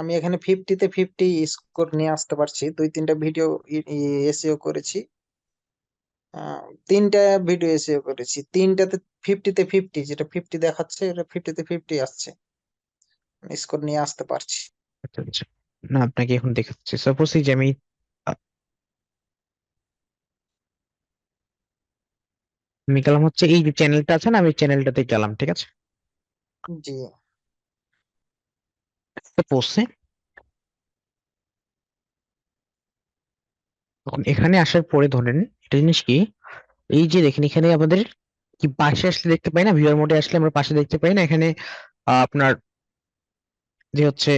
আমি এখানে 50 তে 50 স্কোর নিয়ে আসতে পারছি। 2-3টা ভিডিও এসইও করেছি। 3টা ভিডিও এসইও করেছি। 3টাতে 50 তে 50, যেটা 50 দেখাচ্ছে এটা 50 তে 50 আসছে। স্কোর নিয়ে আসতে পারছি। আচ্ছা আচ্ছা, না আপনাকে এখন দেখাচ্ছি। সাপোজ এই যে আমি আমি গেলাম হচ্ছে এই যে চ্যানেলটা আছে না, আমি চ্যানেলটাতে গেলাম, ঠিক আছে। জি পোস্টে তখন এখানে আসার পরে ধরেন এটা জিনিস কি, এই যে দেখেন এখানে আমাদের কি পাশে আসলে দেখতে পাই না, ভিউয়ার মোডে আসলে আমরা পাশে দেখতে পাই না এখানে আপনার যে হচ্ছে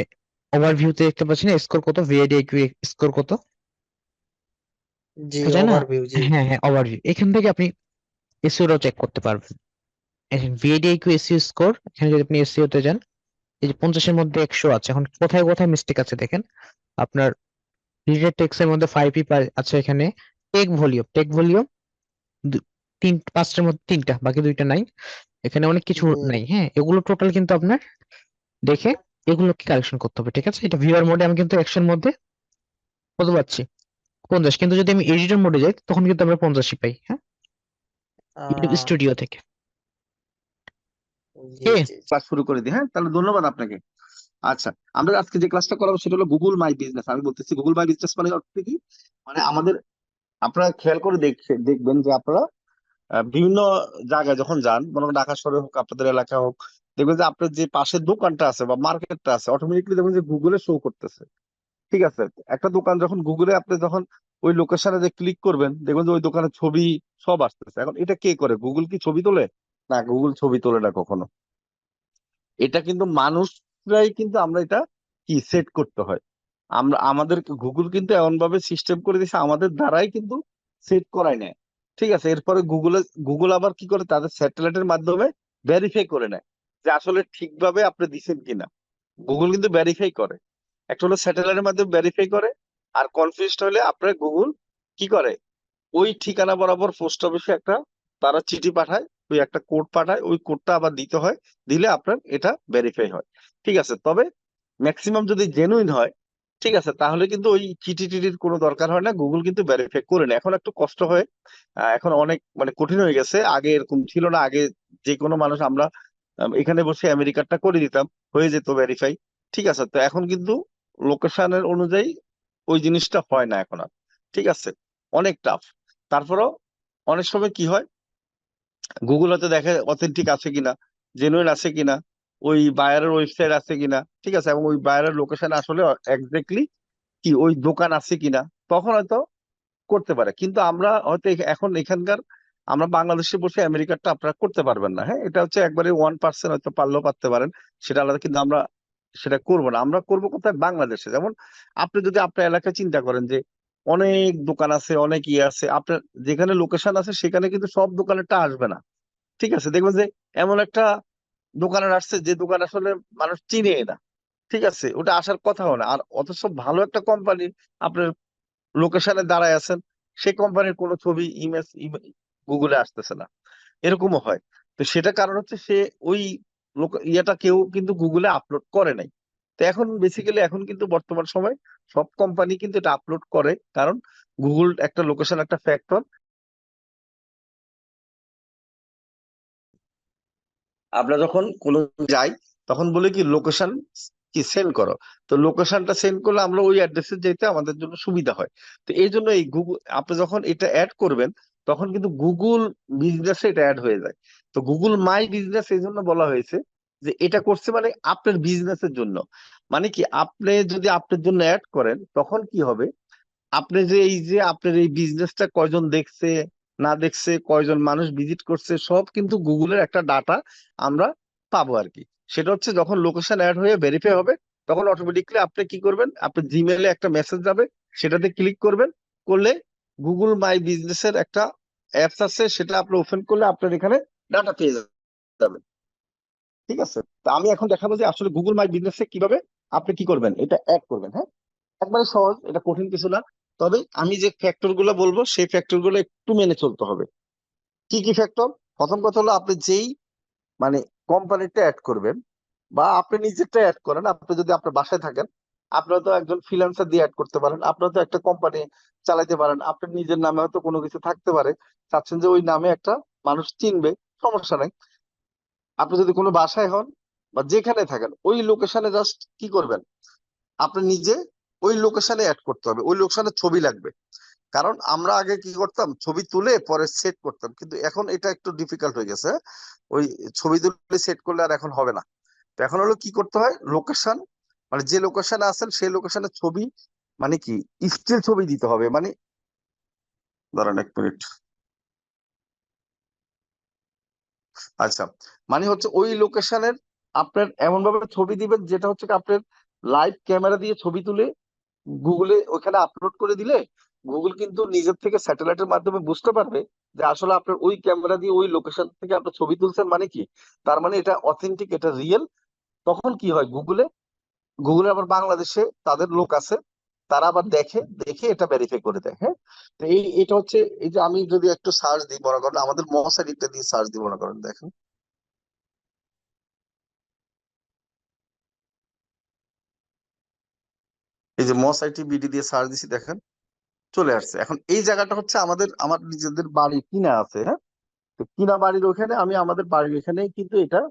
ওভারভিউতে দেখতে পাচ্ছি না স্কোর কত, ভিআইডিআইকিউ স্কোর কত জি দেখা যায় না। ওভারভিউ, জি হ্যাঁ হ্যাঁ, ওভারভিউ এখান থেকে আপনি এসইওটাও চেক করতে পারবেন। এখন ভিআইডিআইকিউ এসইও স্কোর, এখানে যদি আপনি এসইও তে যান, এই যে 50-এর মধ্যে 100 আছে। এখন কোথায় কোথায় মিস্টেক আছে দেখেন, আপনার রিলেটেড টেক্সট এর মধ্যে 5 আছে এখানে। টেক ভলিউম 5টার মধ্যে 3টা, বাকি 2টা নাই। এখানে অনেক কিছু জি নাই। হ্যাঁ, এগুলো টোটাল কিন্তু আপনার দেখে এগুলোকে কালেকশন করতে হবে, ঠিক আছে। এটা ভিউয়ার মোডে আমি কিন্তু একশোর মধ্যে কত পাচ্ছি, 50, কিন্তু যদি আমি এডিটর মোডে যাই তখন কিন্তু আমরা 50 পাই। হ্যাঁ, ইউটিউব আহ, স্টুডিও থেকে। জি ওকে, জি জি ক্লাস শুরু করে দিই। হ্যাঁ, তাহলে ধন্যবাদ আপনাকে। আচ্ছা, আমরা আজকে যে ক্লাসটা করাবো সেটা হলো গুগল মাই বিজনেস। আমি বলতেছি গুগল মাই বিজনেস মানে অর্থ কি, মানে আমাদের, আপনারা খেয়াল করে দেখবেন যে আপনারা বিভিন্ন জায়গায় যখন যান, মনে করেন ঢাকা শহরে হোক, আপনাদের এলাকা হোক, দেখবেন যে আপনার যে পাশের দোকানটা আছে বা মার্কেটটা আছে, অটোমেটিকলি দেখবেন যে গুগলে শো করতেছে। ঠিক আছে, একটা দোকান যখন গুগলে আপনি যখন ওই লোকেশনে যে ক্লিক করবেন, দেখবেন যে ওই দোকানের ছবি সব আসতেছে। এখন এটা কে করে? গুগল কি ছবি তোলে? না, গুগল ছবি তোলে না কখনো। এটা কিন্তু মানুষরাই কিন্তু, আমরা এটা কি সেট করতে হয়। আমরা আমাদের গুগল কিন্তু এমন ভাবে সিস্টেম করে দিয়েছে, আমাদের দ্বারাই কিন্তু সেট করাই নেয়। ঠিক আছে, এরপরে গুগল আবার কি করে, তাদের স্যাটেলাইটের মাধ্যমে ভেরিফাই করে নেয় যে আসলে ঠিকভাবে আপনি দিচ্ছেন কিনা। গুগল কিন্তু ভেরিফাই করে, একটা হলো স্যাটেলাইটের মাধ্যমে ভেরিফাই করে, আর কনফিউজড হলে আপনার গুগল কি করে, ওই ঠিকানা বরাবর পোস্ট অফিসে একটা তারা চিঠি পাঠায়, ওই একটা কোড পাঠায়, ওই কোডটা আবার দিতে হয়, দিলে আপনার এটা ভেরিফাই হয়। ঠিক আছে, তবে ম্যাক্সিমাম যদি জেনুইন হয়, ঠিক আছে, তাহলে কিন্তু ওই চিঠি টিটির কোনো দরকার হয় না, গুগল কিন্তু ভেরিফাই করে না। এখন একটু কষ্ট হয়, এখন অনেক মানে কঠিন হয়ে গেছে, আগে এরকম ছিল না। আগে যে কোনো মানুষ, আমরা এখানে বসে আমেরিকারটা করে দিতাম, হয়ে যেত ভেরিফাই। ঠিক আছে, তো এখন কিন্তু লোকেশনের অনুযায়ী ওই জিনিসটা হয় না এখন আর। ঠিক আছে, অনেক টাফ। তারপরেও অনেক সময় কি হয়, গুগল হয়তো দেখে অথেন্টিক আছে কিনা, জেনুইন আছে কিনা, ওই বায়ারের ওয়েবসাইট আছে কিনা, ঠিক আছে, এবং ওই বায়ারের লোকেশন আসলে এক্স্যাক্টলি কি ওই দোকান আছে কিনা, তখন হয়তো করতে পারে। কিন্তু আমরা হয়তো এখন এখানকার, আমরা বাংলাদেশে বসে আমেরিকারটা আপনারা করতে পারবেন না। হ্যাঁ, এটা হচ্ছে একবারে 1% হয়তো পারলেও পারতে পারেন, সেটা আলাদা। কিন্তু আমরা সেটা করবো না। আমরা করবো কোথায়? বাংলাদেশে। যেমন আপনি যদি আপনার এলাকায় চিন্তা করেন যে অনেক দোকান আছে, অনেক ইয়ে আছে, আপনার যেখানে লোকেশন আছে সেখানে কিন্তু সব দোকানেরটা আসবে না। ঠিক আছে, দেখবেন যে এমন একটা দোকানের আসছে যে দোকান আসলে মানুষ চিনেই না। ঠিক আছে, ওটা আসার কথাও না। আর অথচ ভালো একটা কোম্পানি আপনার লোকেশনে দাঁড়ায় আছেন, সেই কোম্পানির কোনো ছবি, ইমেজ গুগলে আসতেছে না, এরকমও হয়। তো সেটা কারণ হচ্ছে সে ওই ইয়েটা কেউ কিন্তু গুগলে আপলোড করে নাই। তো এখন বেসিক্যালি এখন কিন্তু বর্তমান সময় সব কোম্পানি কিন্তু এটা আপলোড করে, কারণ গুগল একটা লোকেশন, একটা ফ্যাক্টর। আমরা যখন কোনো যাই, তখন বলে কি লোকেশন কি সেন্ড করো। তো লোকেশনটা সেন্ড করলে আমরা ওই অ্যাড্রেসে যেতে আমাদের জন্য সুবিধা হয়। তো এই জন্য এই গুগল, আপনি যখন এটা অ্যাড করবেন, তখন কিন্তু গুগল বিজনেসে এটা অ্যাড হয়ে যায়। তো গুগল মাই বিজনেস এই জন্য বলা হয়েছে যে এটা করছে মানে আপনার বিজনেসের জন্য। মানে কি, আপনি যদি আপনার জন্য অ্যাড করেন, তখন কি হবে, আপনি যে এই যে আপনার এই বিজনেসটা কয়জন দেখছে না দেখছে, কয়জন মানুষ ভিজিট করছে, সব কিন্তু গুগলের একটা ডাটা আমরা পাবো আর কি। সেটা হচ্ছে যখন লোকেশন অ্যাড হয়ে ভেরিফাই হবে, তখন অটোমেটিকলি আপনি কি করবেন, আপনার জিমেইলে একটা মেসেজ যাবে, সেটাতে ক্লিক করবেন, করলে গুগল মাই বিজনেসের একটা অ্যাপস আছে, সেটা আপনি ওপেন করলে আপনার এখানে ডাটা পেয়ে যাবেন। ঠিক আছে, তা আমি এখন দেখাবো যে আসলে গুগল মাই বিজনেসে কিভাবে আপনি কি করবেন, এটা অ্যাড করবেন। হ্যাঁ, একবারে সহজ, এটা কঠিন কিছু না। তবে আমি যে ফ্যাক্টর গুলো বলবো, সেই ফ্যাক্টর গুলো একটু মেনে চলতে হবে। কি কি ফ্যাক্টর? প্রথম কথা হলো, আপনি যেই মানে কোম্পানিটা অ্যাড করবেন, বা আপনি নিজেরটা অ্যাড করেন, আপনি যদি আপনার বাসায় থাকেন, আপনারা তো একজন ফ্রিল্যান্সার দিয়ে অ্যাড করতে পারেন, আপনারা তো একটা কোম্পানি চালাতে পারেন, আপনার নিজের নামে হয়তো কোনো কিছু থাকতে পারে, চাচ্ছেন যে ওই নামে একটা মানুষ চিনবে, সমস্যা নাই। আপনি যদি কোনো বাসায় হন বা যেখানে থাকেন, ওই লোকেশনে জাস্ট কি করবেন, আপনি নিজে ওই লোকেশনে অ্যাড করতে হবে, ওই লোকেশনে ছবি লাগবে। কারণ আমরা আগে কি করতাম, ছবি তুলে পরে সেট করতাম, কিন্তু এখন এটা একটু ডিফিকাল্ট হয়ে গেছে। ওই ছবি তুলে সেট করলে আর এখন হবে না। তো এখন হলো কি করতে হয়, লোকেশন, মানে যে লোকেশনে আছেন সেই লোকেশনের ছবি, মানে কি স্টিল ছবি দিতে হবে, মানে দাঁড়ান 1 মিনিট। আচ্ছা, মানে হচ্ছে ওই লোকেশনের আপনার এমন ভাবে ছবি দিবেন যেটা হচ্ছে কি আপনার লাইভ ক্যামেরা দিয়ে ছবি তুলে গুগলে ওখানে আপলোড করে দিলে গুগল কিন্তু নিজের থেকে স্যাটেলাইটের মাধ্যমে বুঝতে পারবে যে আসলে আপনার ওই ক্যামেরা দিয়ে ওই লোকেশন থেকে আপনার ছবি তুলছেন, মানে কি তার মানে এটা অথেন্টিক, এটা রিয়েল। তখন কি হয়, গুগলে আবার বাংলাদেশে তাদের লোক আছে, তারা আবার দেখে দেখে এটা ভেরিফাই করে দেয়। হ্যাঁ, তো এটা হচ্ছে, এই যে আমি যদি একটু সার্চ দিই, মনে করেন আমাদের মশারিটা দিয়ে সার্চ দিই, মনে করেন দেখেন, এই যে MOSITBD দিয়ে সার্চ দিছি, দেখেন চলে আসছে। এখন এই জায়গাটা হচ্ছে আমার নিজেদের বাড়ি কিনা আছে। হ্যাঁ, তো কিনা বাড়ির ওখানে আমি আমাদের বাড়ির এখানে কিন্তু এটা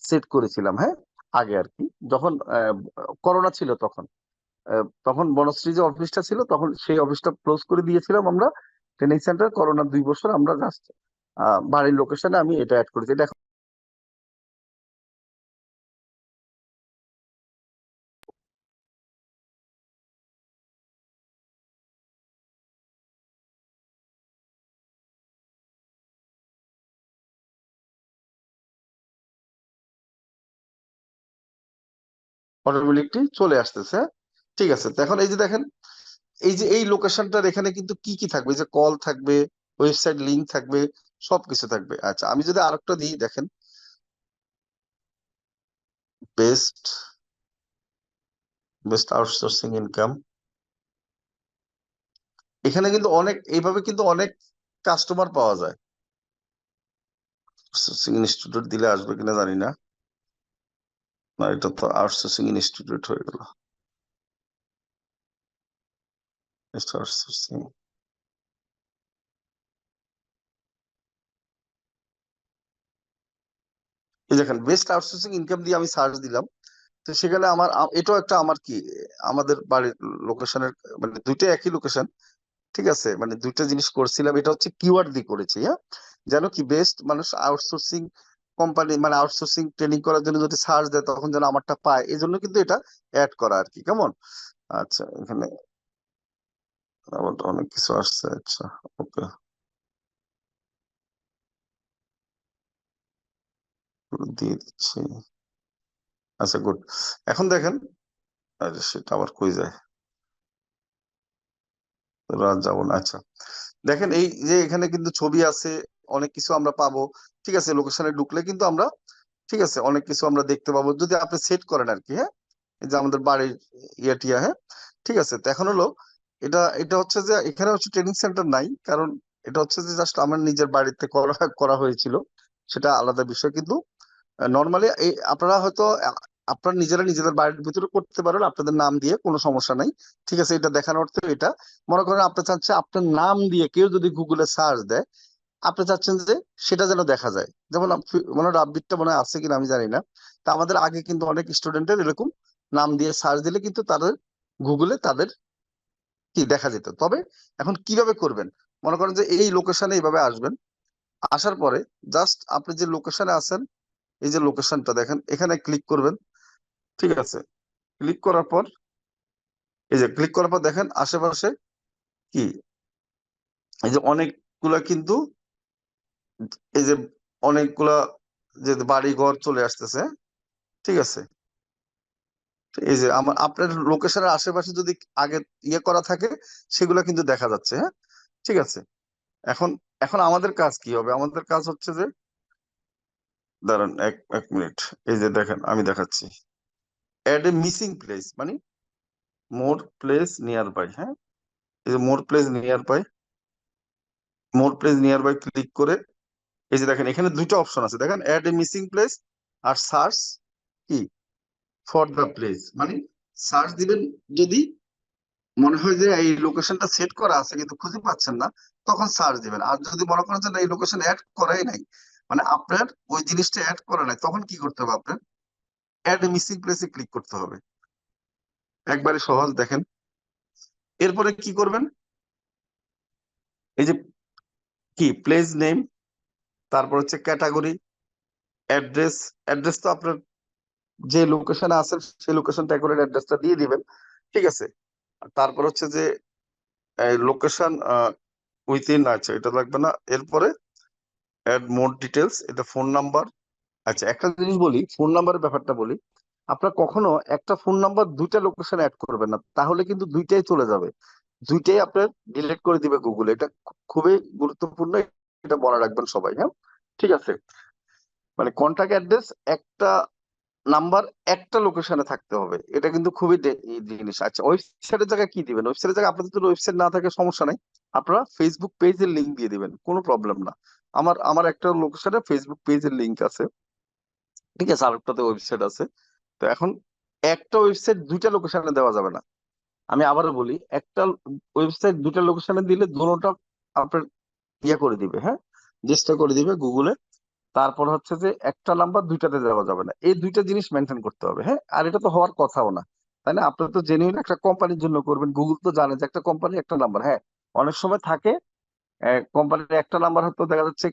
সেট করেছিলাম। হ্যাঁ, আগে আর কি, যখন করোনা ছিল তখন, তখন বনশ্রী যে অফিসটা ছিল তখন সেই অফিসটা ক্লোজ করে দিয়েছিলাম আমরা, ট্রেনিং সেন্টার। করোনার 2 বছর আমরা জাস্ট বাড়ির লোকেশনে আমি এটা অ্যাড করেছি। এটা অটোমেটিকলি চলে আসতেছে। হ্যাঁ? ঠিক আছে, তো এখন এই যে দেখেন, এই যে এই লোকেশনটার এখানে কিন্তু কি কি থাকবে, এই যে কল থাকবে, ওয়েবসাইট লিংক থাকবে, সবকিছু থাকবে। আচ্ছা, আমি যদি আরেকটা দিই, দেখেন বেস্ট বেস্ট আউটসোর্সিং ইনকাম, এখানে কিন্তু অনেক, এইভাবে কিন্তু অনেক কাস্টমার পাওয়া যায়। আউটসোর্সিং ইনস্টিটিউট দিলে আসবে কিনা জানি না, না এটা তো আউটসোর্সিং ইনস্টিটিউট হয়ে গেল। আউটসোর্সিং, এই দেখেন বেস্ট আউটসোর্সিং ইনকাম দিয়ে আমি সার্চ দিলাম, তো সেখানে এটাও একটা আমার কি, আমাদের বাড়ির লোকেশনের, মানে দুইটা একই লোকেশন। ঠিক আছে, মানে দুইটা জিনিস করছিলাম, এটা হচ্ছে কিওয়ার্ড দিয়ে করেছি। হ্যাঁ, যেন কি বেস্ট মানুষ আউটসোর্সিং কোম্পানি, মানে আউটসোর্সিং ট্রেনিং করার জন্য যদি সার্চ দেয় তখন যেন আমারটা পায়, এই জন্য কিন্তু এটা অ্যাড করা আর কি, কেমন। আচ্ছা, এখানে আবার অনেক কিছু আসছে। আচ্ছা, ওকে, দিয়ে দিচ্ছি। আচ্ছা, গুড। এখন দেখেন, আরে সেটা আবার কই যায়, রাত যাবো না। আচ্ছা, দেখেন এই যে এখানে কিন্তু ছবি আছে, অনেক কিছু আমরা পাবো। ঠিক আছে, লোকেশনে ঢুকলে কিন্তু আমরা, ঠিক আছে, অনেক কিছু আমরা দেখতে পাবো যদি আপনি সেট করেন আর কি। হ্যাঁ, এই যে আমাদের বাড়ির টিয়া। হ্যাঁ, ঠিক আছে, তো এখন হলো এটা এটা হচ্ছে যে এখানে হচ্ছে ট্রেনিং সেন্টার নাই, কারণ এটা হচ্ছে যে জাস্ট আমার নিজের বাড়িতে করা করা হয়েছিল, সেটা আলাদা বিষয়। কিন্তু নর্মালি এই আপনারা হয়তো আপনার নিজেরা নিজেদের বাড়ির ভিতরে করতে পারেন আপনাদের নাম দিয়ে, কোনো সমস্যা নাই। ঠিক আছে, এটা দেখানোর অর্থে এটা, মনে করেন আপনি চাচ্ছেন আপনার নাম দিয়ে কেউ যদি গুগলে সার্চ দেয়, আপনি চাচ্ছেন যে সেটা যেন দেখা যায়। যেমন মনে হয় আপডেটটা মনে হয় আছে কিনা আমি জানি না। তা আমাদের আগে কিন্তু অনেক স্টুডেন্টের এরকম নাম দিয়ে সার্চ দিলে কিন্তু তাদের গুগলে তাদের কি দেখা যেত। তবে এখন কিভাবে করবেন, মনে করেন যে এই লোকেশনে এইভাবে আসবেন, আসার পরে জাস্ট আপনি যে লোকেশনে আছেন, এই যে লোকেশনটা দেখেন, এখানে ক্লিক করবেন। ঠিক আছে, ক্লিক করার পর, এই যে ক্লিক করার পর দেখেন আশেপাশে কি, এই যে অনেকগুলা কিন্তু, এই যে অনেকগুলা যে বাড়ি ঘর চলে আসতেছে। ঠিক আছে, এই যে আপনার লোকেশনের আশেপাশে যদি আগে ইয়ে করা থাকে, সেগুলা কিন্তু দেখা যাচ্ছে। হ্যাঁ, ঠিক আছে, এখন এখন আমাদের কাজ কি হবে, আমাদের কাজ হচ্ছে যে, দাঁড়ান এক এক মিনিট, এই যে দেখেন আমি দেখাচ্ছি, অ্যাড এ মিসিং প্লেস, মানে মোর প্লেস নিয়ার বাই। হ্যাঁ, এই যে more place nearby click করে, এই যে দেখেন এখানে দুইটা অপশন আছে, দেখেন অ্যাড এ মিসিং প্লেস আর সার্চ কি ফর দ্য প্লেস, মানে সার্চ দিবেন যদি মনে হয় যে এই লোকেশনটা সেট করা আছে কিন্তু খুঁজে পাচ্ছেন না, তখন সার্চ দিবেন। আর যদি মনে করেন যে না, এই লোকেশন অ্যাড করাই নাই, মানে আপনার ওই জিনিসটা অ্যাড করা নাই, তখন কি করতে হবে? আপনার অ্যাড মিসিং প্লেসে ক্লিক করতে হবে। একবারে সহজ, দেখেন। এরপরে কি করবেন? এই যে কি প্লেস নেম, তারপর হচ্ছে ক্যাটাগরি, অ্যাড্রেস। অ্যাড্রেস তো আপনার যে লোকেশনে আছেন সেই লোকেশনটা অ্যাকুরেট অ্যাড্রেসটা দিয়ে দিবেন, ঠিক আছে। আর তারপর হচ্ছে যে লোকেশন উইথিন, আচ্ছা এটা লাগবে না। এরপরে অ্যাড মোর ডিটেলস, এটা ফোন নাম্বার। আচ্ছা একটা জিনিস বলি, ফোন নাম্বারের ব্যাপারটা বলি। আপনার কখনো একটা ফোন নাম্বার দুইটা লোকেশন অ্যাড করবেন না, তাহলে কিন্তু দুইটাই চলে যাবে, দুইটাই আপনার ডিলিট করে দিবে গুগল। এটা খুবই গুরুত্বপূর্ণ, এটা মনে রাখবেন সবাই, হ্যাঁ, ঠিক আছে। মানে কন্টাক্ট অ্যাড্রেস একটা নাম্বার একটা লোকেশনে থাকতে হবে, এটা কিন্তু খুবই জিনিস। আচ্ছা ওয়েবসাইটের জায়গায় কি দিবেন? ওয়েবসাইটের জায়গায় আপনাদের যদি ওয়েবসাইট না থাকে সমস্যা নাই, আপনারা ফেসবুক পেজের লিঙ্ক দিয়ে দিবেন, কোনো প্রবলেম না। আমার আমার একটা লোকেশনে ফেসবুক পেজের লিঙ্ক আছে, ঠিক আছে, আরেকটাতে ওয়েবসাইট আছে। তো এখন একটা ওয়েবসাইট দুইটা লোকেশনে দেওয়া যাবে না। আমি আবারও বলি, একটা ওয়েবসাইট দুইটা লোকেশনে দিলে দুটোটা আপনার করে দিবে, হ্যাঁ, চেষ্টা করে দিবে গুগলে। তারপর হচ্ছে যে একটা নাম্বার দুইটাতে দেওয়া যাবে না, এই দুইটা জিনিস মেনটেন করতে হবে, হ্যাঁ। আর এটা তো হওয়ার কথাও না, তাই না? আপনার তো জেনুইন একটা কোম্পানির জন্য করবেন, গুগল তো জানে যে একটা কোম্পানি একটা নাম্বার, হ্যাঁ। অনেক সময় থাকে কোম্পানির একটা নাম্বার হয়তো দেখা যাচ্ছে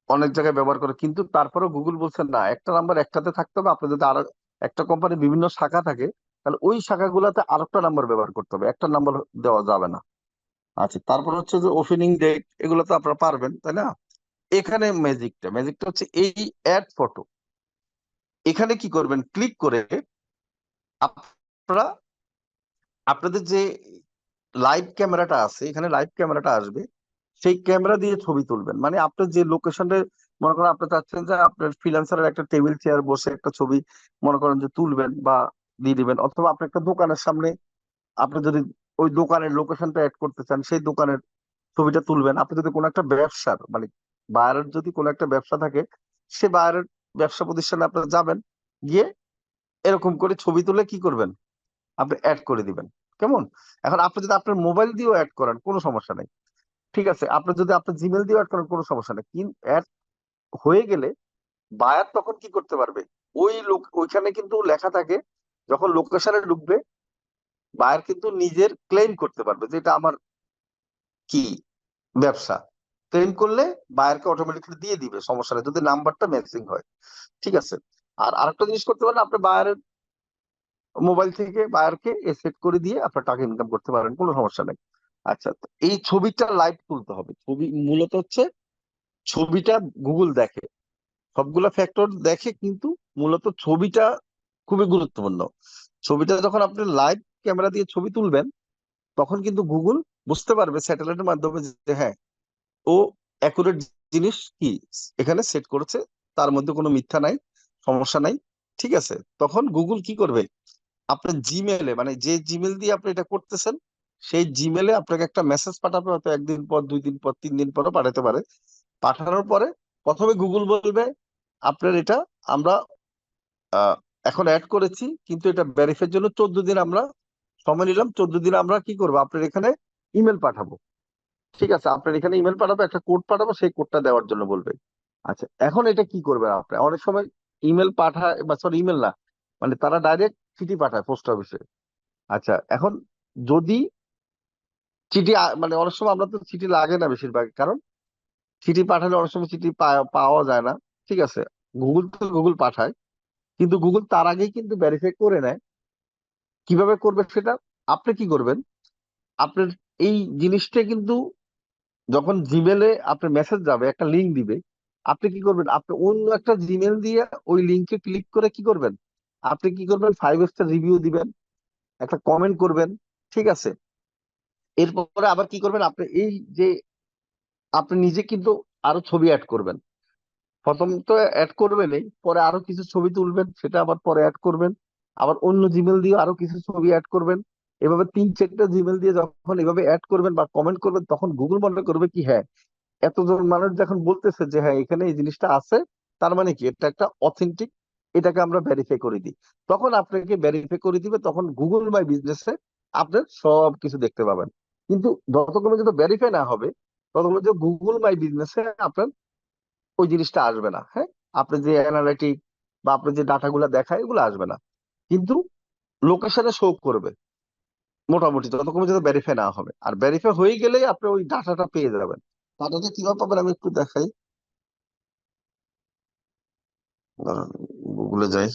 অনেক জায়গায় ব্যবহার করে, কিন্তু তারপরেও গুগল বলছে না, একটা নাম্বার একটাতে থাকতে হবে। আপনার যদি আরো একটা কোম্পানির বিভিন্ন শাখা থাকে, তাহলে ওই শাখাগুলোতে আরেকটা নাম্বার ব্যবহার করতে হবে, একটা নাম্বার দেওয়া যাবে না। আচ্ছা তারপর হচ্ছে যে ওপেনিং ডেট, এগুলো তো আপনারা পারবেন, তাই না? এখানে ম্যাজিকটা হচ্ছে এই অ্যাড ফটো। এখানে কি করবেন? ক্লিক করে আপনারা আপনাদের যে লাইভ ক্যামেরাটা আছে, এখানে লাইভ ক্যামেরাটা আসবে, সেই ক্যামেরা দিয়ে ছবি তুলবেন। মানে আপনার যে লোকেশনে মনে করেন আপনি চাচ্ছেন যে আপনার ফ্রিল্যান্সারের একটা টেবিল চেয়ার বসে একটা ছবি মনে করেন যে তুলবেন বা দিয়ে দিবেন, অথবা আপনি একটা দোকানের সামনে আপনি যদি ওই দোকানের লোকেশনটা অ্যাড করতে চান, সেই দোকানের ছবিটা তুলবেন। আপনি যদি কোনো একটা ব্যবসার মানে বায়ারের যদি কোনো একটা ব্যবসা থাকে, সে বায়ারের ব্যবসা প্রতিষ্ঠানে আপনারা যাবেন, গিয়ে এরকম করে ছবি তুলে কি করবেন? আপনি অ্যাড করে দিবেন, কেমন? এখন আপনি যদি আপনার মোবাইল দিয়েও অ্যাড করেন, কোনো সমস্যা নেই, ঠিক আছে। আপনি যদি আপনার জিমেল দিয়ে অ্যাড করেন, কোনো সমস্যা নেই। কিন্তু অ্যাড হয়ে গেলে বায়ার তখন কি করতে পারবে? ওই লোক ওইখানে কিন্তু লেখা থাকে, যখন লোকেশনে ঢুকবে বায়ার কিন্তু নিজের ক্লেম করতে পারবে যে এটা আমার কি ব্যবসা। ক্লেম করলে বায়ারকে অটোমেটিক্যালি দিয়ে দিবে, সমস্যা নেই, যদি নাম্বারটা ম্যাচিং হয়, ঠিক আছে। আর আরেকটা জিনিস করতে পারেন, আপনি বায়ারের মোবাইল থেকে বায়ারকে সেট করে দিয়ে আপনার টাকা ইনকাম করতে পারেন, কোনো সমস্যা নেই। আচ্ছা তো এই ছবিটা লাইভ তুলতে হবে। ছবি মূলত হচ্ছে ছবিটা গুগল দেখে, সবগুলা ফ্যাক্টর দেখে, কিন্তু মূলত ছবিটা খুবই গুরুত্বপূর্ণ। ছবিটা যখন আপনি লাইভ ক্যামেরা দিয়ে ছবি তুলবেন, তখন কিন্তু গুগল বুঝতে পারবে স্যাটেলাইটের মাধ্যমে যে হ্যাঁ, ও অ্যাকুরেট জিনিস কি এখানে সেট করেছে, তার মধ্যে কোনো মিথ্যা নাই, সমস্যা নাই, ঠিক আছে। তখন গুগল কি করবে? আপনার জিমেলে, মানে যে জিমেল দিয়ে আপনি এটা করতেছেন, সেই জিমেলে আপনাকে একটা মেসেজ পাঠাবে, হয়তো একদিন পর, 2 দিন পর, 3 দিন পরও পাঠাতে পারে। পাঠানোর পরে প্রথমে গুগল বলবে আপনার এটা আমরা আহ, এখন অ্যাড করেছি, কিন্তু এটা ভেরিফাইয়ের জন্য 14 দিন আমরা সময় নিলাম। 14 দিন আমরা কি করবো? আপনার এখানে ইমেল পাঠাবো, ঠিক আছে। আপনার এখানে ইমেল পাঠাবো, একটা কোড পাঠাবো, সেই কোডটা দেওয়ার জন্য বলবে। আচ্ছা এখন এটা কি করবে? আপনি অনেক সময় ইমেল পাঠায়, বা সরি ইমেল না, মানে তারা ডাইরেক্ট চিঠি পাঠায় পোস্ট অফিসে। আচ্ছা এখন যদি চিঠি মানে অনেক সময় আমরা তো চিঠি লাগে না বেশিরভাগ, কারণ চিঠি পাঠালে অনেক সময় চিঠি পাওয়া যায় না, ঠিক আছে। গুগল তো গুগল পাঠায়, কিন্তু গুগল তার আগেই কিন্তু ভেরিফাই করে নেয়। কিভাবে করবে সেটা? আপনি কি করবেন? আপনার এই জিনিসটা কিন্তু যখন জিমেলে আপনার মেসেজ যাবে, একটা লিঙ্ক দিবে, আপনি কি করবেন? আপনি অন্য একটা জিমেল দিয়ে ওই লিঙ্কে ক্লিক করে কি করবেন? আপনি কি করবেন? 5 স্টার রিভিউ দিবেন, একটা কমেন্ট করবেন, ঠিক আছে। এরপরে আবার কি করবেন? আপনি এই যে আপনি নিজে কিন্তু আরো ছবি অ্যাড করবেন। প্রথম তো অ্যাড করবেনই, পরে আরো কিছু ছবি তুলবেন, সেটা আবার পরে অ্যাড করবেন। আবার অন্য জিমেল দিয়ে আরো কিছু ছবি অ্যাড করবেন। এভাবে 3-4টা জিমেল দিয়ে যখন এভাবে অ্যাড করবেন বা কমেন্ট করবেন, তখন গুগল মনে করবে কি হ্যাঁ, এতজন মানুষ যখন বলতেছে যে হ্যাঁ এখানে এই জিনিসটা আছে, তার মানে কি এটা একটা অথেন্টিক এটাকে আমরা ভেরিফাই করে দিই। তখন আপনাকে ভেরিফাই করে দিবে, তখন গুগল মাই বিজনেসে আপনার সব কিছু দেখতে পাবেন। কিন্তু যতক্ষণ পর্যন্ত ভেরিফাই না হবে ততক্ষণ পর্যন্ত গুগল মাই বিজনেসে আপনার ওই জিনিসটা আসবে না। হ্যাঁ, আপনি যে অ্যানালিটিক বা আপনি যে ডাটাগুলো দেখায় এগুলো আসবে না, কিন্তু লোকেশনে শো করবে মোটামুটি যতক্ষণ পর্যন্ত ভেরিফাই না হবে। আর ভেরিফাই হয়ে গেলেই আপনি ওই ডাটাটা পেয়ে যাবেন। ডাটাটা কিভাবে পাবেন আমি একটু দেখাই, গুগলে যাই,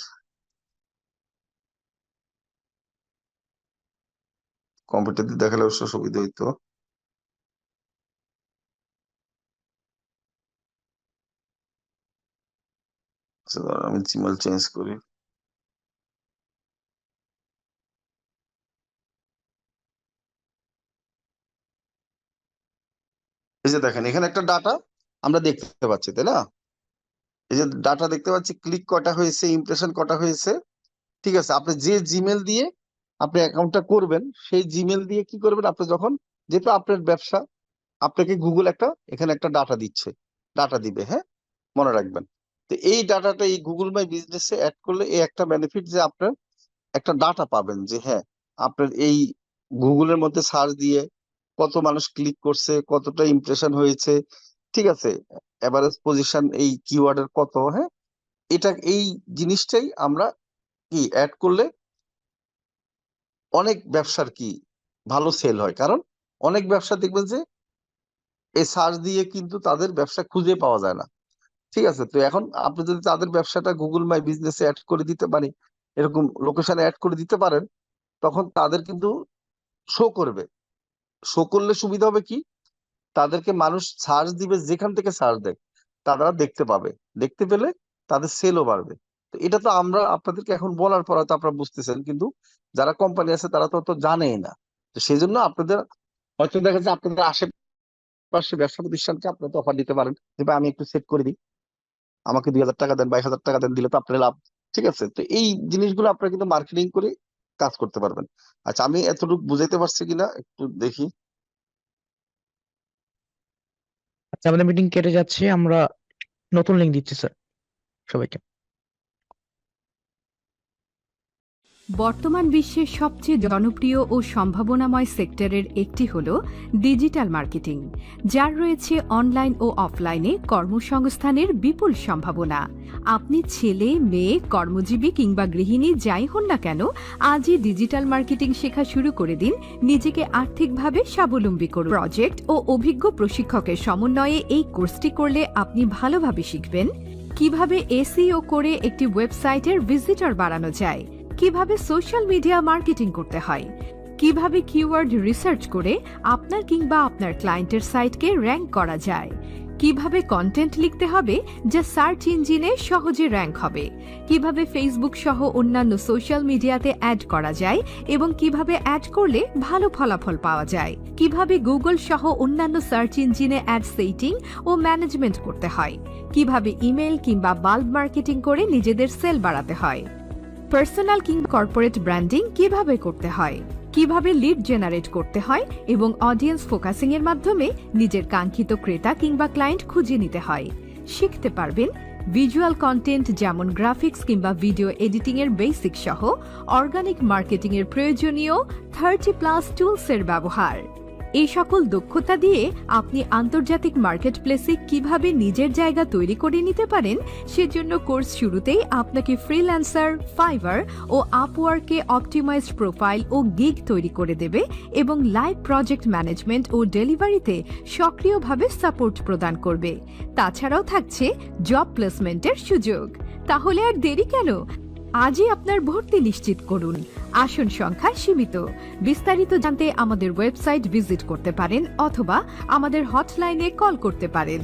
কম্পিউটার দিয়ে দেখালে অবশ্য সুবিধা হইতো। আচ্ছা, দাঁড়ান, আমি জিমেল চেঞ্জ করি। এই যে দেখেন এখানে একটা ডাটা আমরা দেখতে পাচ্ছি, তাই না? এই যে ডাটা দেখতে পাচ্ছি, ক্লিক কটা হয়েছে, ইমপ্রেশন কটা হয়েছে। ঠিক আছে, আপনি যে জিমেল দিয়ে আপনি অ্যাকাউন্টটা করবেন সেই জিমেল দিয়ে কি করবেন, আপনি যখন, যেহেতু আপনার ব্যবসা, আপনাকে গুগল একটা এখানে একটা ডাটা দিচ্ছে, ডাটা দিবে, হ্যাঁ, মনে রাখবেন। তো এই ডাটাটা এই গুগল মাই বিজনেসে অ্যাড করলে এই একটা বেনিফিট যে আপনার একটা ডাটা পাবেন যে হ্যাঁ আপনার এই গুগলের মধ্যে সার্চ দিয়ে কত মানুষ ক্লিক করছে, কতটা ইমপ্রেশন হয়েছে, ঠিক আছে, এভারেজ পজিশন এই কিওয়ার্ডের কত, হ্যাঁ, এটা এই জিনিসটাই আমরা কি অ্যাড করলে অনেক ব্যবসার কি ভালো সেল হয়। কারণ অনেক ব্যবসা দেখবেন যে এই সার্চ দিয়ে কিন্তু তাদের ব্যবসা খুঁজে পাওয়া যায় না। ঠিক আছে, তো এখন আপনি যদি তাদের ব্যবসাটা গুগল মাই বিজনেসে অ্যাড করে দিতে পারি, এরকম লোকেশনে অ্যাড করে দিতে পারেন, তখন তাদের কিন্তু শো করবে। শো করলে সুবিধা হবে কি, তাদেরকে মানুষ সার্চ দিবে, যেখান থেকে সার্চ দেয় তারা দেখতে পাবে, দেখতে পেলে তাদের সেলও বাড়বে। তো এটা তো আমরা আপনাদেরকে এখন বলার পর তো আপনারা বুঝতেছেন, কিন্তু যারা কোম্পানি আছে তারা তো জানেই না। তো সেই জন্য আপনাদের হয়তো দেখা যাচ্ছে আপনাদের আশেপাশে ব্যবসা প্রতিষ্ঠানকে আপনারা তো অফার দিতে পারেন যে ভাই আমি একটু সেট করে দিই, আমাকে 2,000 টাকা দেন, 22,000 টাকা দেন, দিলে তো আপনার লাভ। ঠিক আছে, তো এই জিনিসগুলো আপনারা কিন্তু মার্কেটিং করে কাজ করতে পারবেন। আচ্ছা, আমি এতটুকু বুঝাইতে পারছি কিনা একটু দেখি। আচ্ছা, আমাদের মিটিং কেটে যাচ্ছে, আমরা নতুন লিঙ্ক দিচ্ছি স্যার সবাইকে। বর্তমান বিশ্বের সবচেয়ে জনপ্রিয় ও সম্ভাবনাময় সেক্টরের একটি হল ডিজিটাল মার্কেটিং, যার রয়েছে অনলাইন ও অফলাইনে কর্মসংস্থানের বিপুল সম্ভাবনা। আপনি ছেলে, মেয়ে, কর্মজীবী কিংবা গৃহিণী যাই হন না কেন, আজই ডিজিটাল মার্কেটিং শেখা শুরু করে দিন। নিজেকে আর্থিকভাবে স্বাবলম্বী করুন। প্রজেক্ট ও অভিজ্ঞ প্রশিক্ষকের সমন্বয়ে এই কোর্সটি করলে আপনি ভালোভাবে শিখবেন কিভাবে এসইও করে একটি ওয়েবসাইটের ভিজিটর বাড়ানো যায়, কিভাবে সোশ্যাল মিডিয়া মার্কেটিং করতে হয়, কিভাবে কিওয়ার্ড রিসার্চ করে আপনার কিংবা আপনার ক্লায়েন্টের সাইটকে র্যাঙ্ক করা যায়, কিভাবে কন্টেন্ট লিখতে হবে যা সার্চ ইঞ্জিনে সহজে র্যাঙ্ক হবে, কিভাবে ফেসবুক সহ অন্যান্য সোশ্যাল মিডিয়াতে অ্যাড করা যায় এবং কিভাবে অ্যাড করলে ভালো ফলাফল পাওয়া যায়, কিভাবে গুগল সহ অন্যান্য সার্চ ইঞ্জিনে অ্যাড সেটিং ও ম্যানেজমেন্ট করতে হয়, কিভাবে ইমেল কিংবা বাল্ব মার্কেটিং করে নিজেদের সেল বাড়াতে হয়, পার্সোনাল কিংবা কর্পোরেট ব্র্যান্ডিং কিভাবে করতে হয়, কিভাবে লিড জেনারেট করতে হয় এবং অডিয়েন্স ফোকাসিং এর মাধ্যমে নিজের কাঙ্ক্ষিত ক্রেতা কিংবা ক্লায়েন্ট খুঁজে নিতে হয়। শিখতে পারবেন ভিজুয়াল কন্টেন্ট যেমন গ্রাফিক্স কিংবা ভিডিও এডিটিং এর বেসিক সহ অর্গানিক মার্কেটিং এর প্রয়োজনীয় 30+ টুলস এর ব্যবহার। এই সকল দক্ষতা দিয়ে আপনি আন্তর্জাতিক মার্কেটপ্লেসে কিভাবে নিজের জায়গা তৈরি করে নিতে পারেন, সেজন্য কোর্স শুরুতেই আপনাকে ফ্রিল্যান্সার, ফাইভার ও আপওয়ার্কে অপটিমাইজড প্রোফাইল ও গিগ তৈরি করে দেবে এবং লাইভ প্রজেক্ট ম্যানেজমেন্ট ও ডেলিভারিতে সক্রিয়ভাবে সাপোর্ট প্রদান করবে। তাছাড়াও থাকছে জব প্লেসমেন্টের সুযোগ। তাহলে আর দেরি কেন? আজই আপনার ভর্তি নিশ্চিত করুন। আসন সংখ্যা সীমিত। বিস্তারিত জানতে আমাদের ওয়েবসাইট ভিজিট করতে পারেন অথবা আমাদের হটলাইনে কল করতে পারেন।